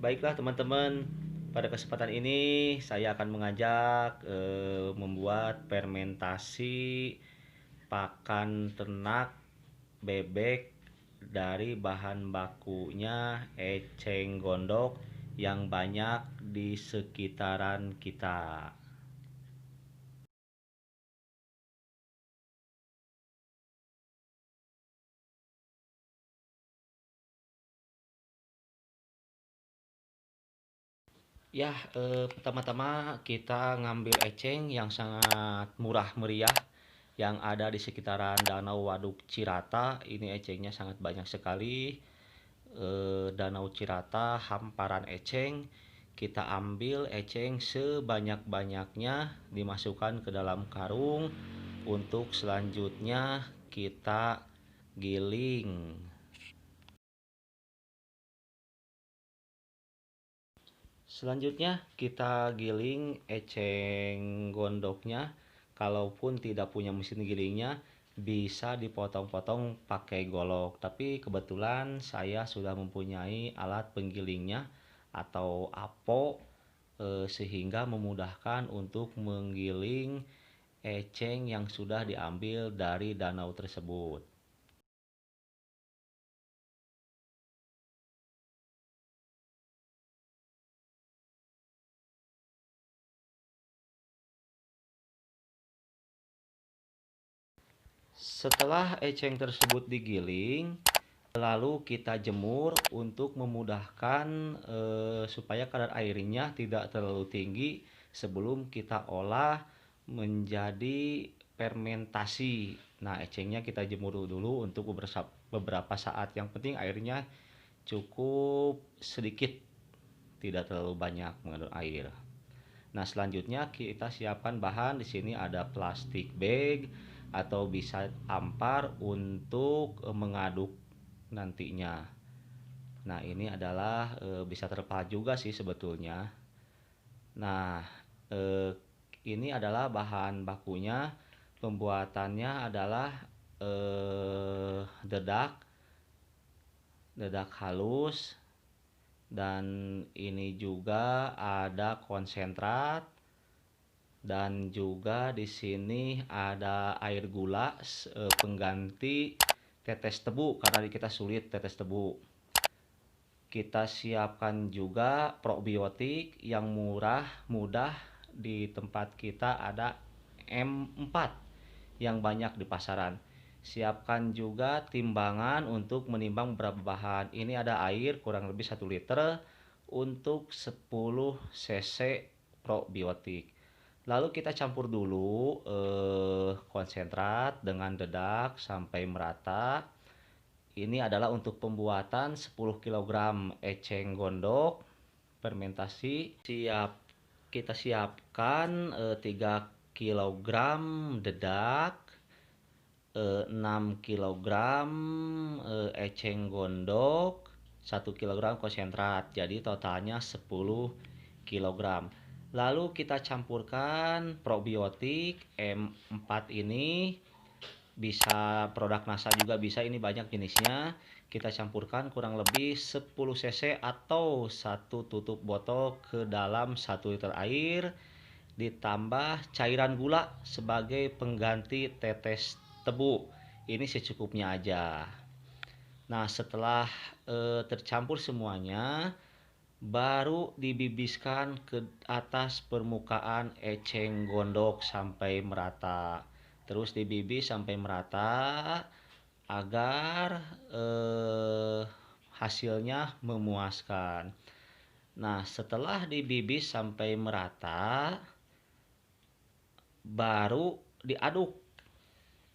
Baiklah teman-teman, pada kesempatan ini saya akan mengajak membuat fermentasi pakan ternak bebek dari bahan bakunya eceng gondok yang banyak di sekitaran kita. Ya, pertama-tama kita ngambil eceng yang sangat murah meriah yang ada di sekitaran Danau Waduk Cirata. Ini ecengnya sangat banyak sekali. Danau Cirata, hamparan eceng. Kita ambil eceng sebanyak-banyaknya, dimasukkan ke dalam karung. Untuk selanjutnya kita giling. Selanjutnya kita giling eceng gondoknya. Kalaupun tidak punya mesin gilingnya, bisa dipotong-potong pakai golok. Tapi kebetulan saya sudah mempunyai alat penggilingnya atau apo, sehingga memudahkan untuk menggiling eceng yang sudah diambil dari danau tersebut. Setelah eceng tersebut digiling, lalu kita jemur untuk memudahkan supaya kadar airnya tidak terlalu tinggi sebelum kita olah menjadi fermentasi. Nah, ecengnya kita jemur dulu untuk beberapa saat. Yang penting airnya cukup sedikit, tidak terlalu banyak mengandung air. Nah, selanjutnya kita siapkan bahan. Di sini ada plastik bag atau bisa ampar untuk mengaduk nantinya. Nah, ini adalah bisa terpahat juga sih sebetulnya. Nah, eh, ini adalah bahan bakunya. Pembuatannya adalah dedak, dedak halus, dan ini juga ada konsentrat, dan juga di sini ada air gula pengganti tetes tebu karena kita sulit tetes tebu. Kita siapkan juga probiotik yang murah, mudah, di tempat kita ada M4 yang banyak di pasaran. Siapkan juga timbangan untuk menimbang beberapa bahan. Ini ada air kurang lebih 1 liter untuk 10 cc probiotik. Lalu kita campur dulu konsentrat dengan dedak sampai merata. Ini adalah untuk pembuatan 10 kilogram eceng gondok fermentasi. Kita siapkan 3 kilogram dedak, 6 kilogram eceng gondok, 1 kilogram konsentrat. Jadi totalnya 10 kilogram. Lalu kita campurkan probiotik M4 ini, bisa produk NASA juga bisa, ini banyak jenisnya. Kita campurkan kurang lebih 10 cc atau 1 tutup botol ke dalam 1 liter air, ditambah cairan gula sebagai pengganti tetes tebu. Ini secukupnya aja. Nah, setelah tercampur semuanya, baru dibibiskan ke atas permukaan eceng gondok sampai merata. Terus dibibis sampai merata agar hasilnya memuaskan. Nah, setelah dibibis sampai merata, baru diaduk.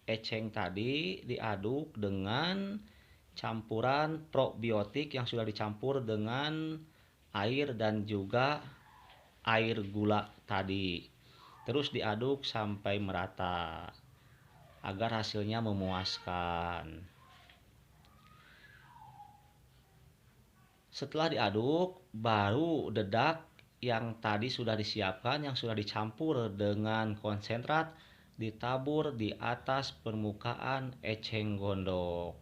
Eceng tadi diaduk dengan campuran probiotik yang sudah dicampur dengan air dan juga air gula tadi. Terus diaduk sampai merata agar hasilnya memuaskan. Setelah diaduk, baru dedak yang tadi sudah disiapkan, yang sudah dicampur dengan konsentrat, ditabur di atas permukaan eceng gondok.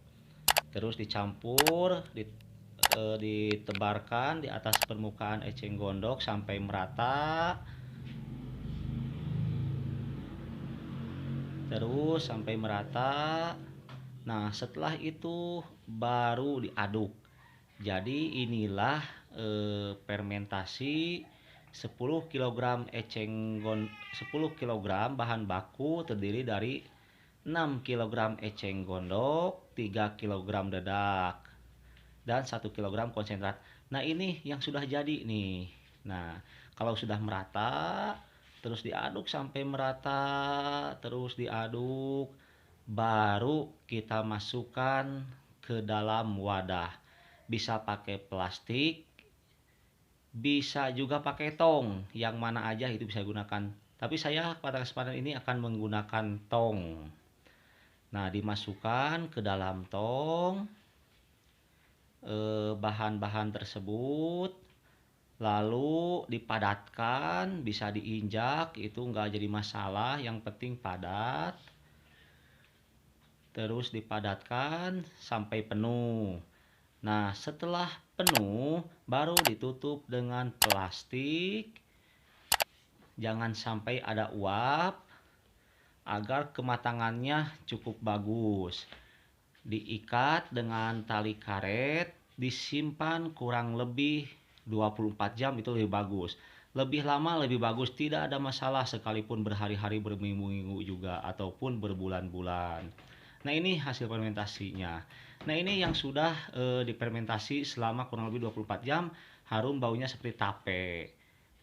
Terus dicampur ditebarkan di atas permukaan eceng gondok sampai merata. Terus sampai merata. Nah, setelah itu baru diaduk. Jadi inilah fermentasi 10 kg 10 kg bahan baku terdiri dari 6 kg eceng gondok, 3 kg dedak, dan 1 kg konsentrat. Nah, ini yang sudah jadi nih. Nah, kalau sudah merata, terus diaduk sampai merata, terus diaduk, baru kita masukkan ke dalam wadah. Bisa pakai plastik, bisa juga pakai tong, yang mana aja itu bisa gunakan. Tapi saya pada kesempatan ini akan menggunakan tong. Nah, dimasukkan ke dalam tong bahan-bahan tersebut, lalu dipadatkan, bisa diinjak, itu nggak jadi masalah, yang penting padat. Terus dipadatkan sampai penuh. Nah, setelah penuh baru ditutup dengan plastik, jangan sampai ada uap, agar kematangannya cukup bagus. Diikat dengan tali karet, disimpan kurang lebih 24 jam, itu lebih bagus. Lebih lama lebih bagus, tidak ada masalah sekalipun berhari-hari, berminggu-minggu juga, ataupun berbulan-bulan. Nah, ini hasil fermentasinya. Nah, ini yang sudah difermentasi selama kurang lebih 24 jam, harum baunya seperti tape.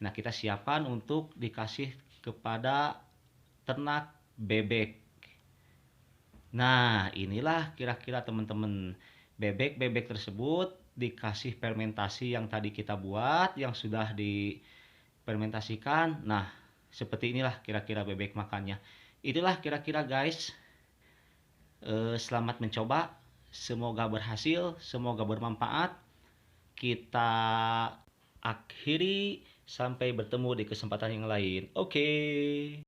Nah, kita siapkan untuk dikasih kepada ternak bebek. Nah, inilah kira-kira teman-teman, bebek-bebek tersebut dikasih fermentasi yang tadi kita buat, yang sudah difermentasikan. Nah, seperti inilah kira-kira bebek makannya. Itulah kira-kira guys. Selamat mencoba, semoga berhasil, semoga bermanfaat. Kita akhiri, sampai bertemu di kesempatan yang lain. Oke.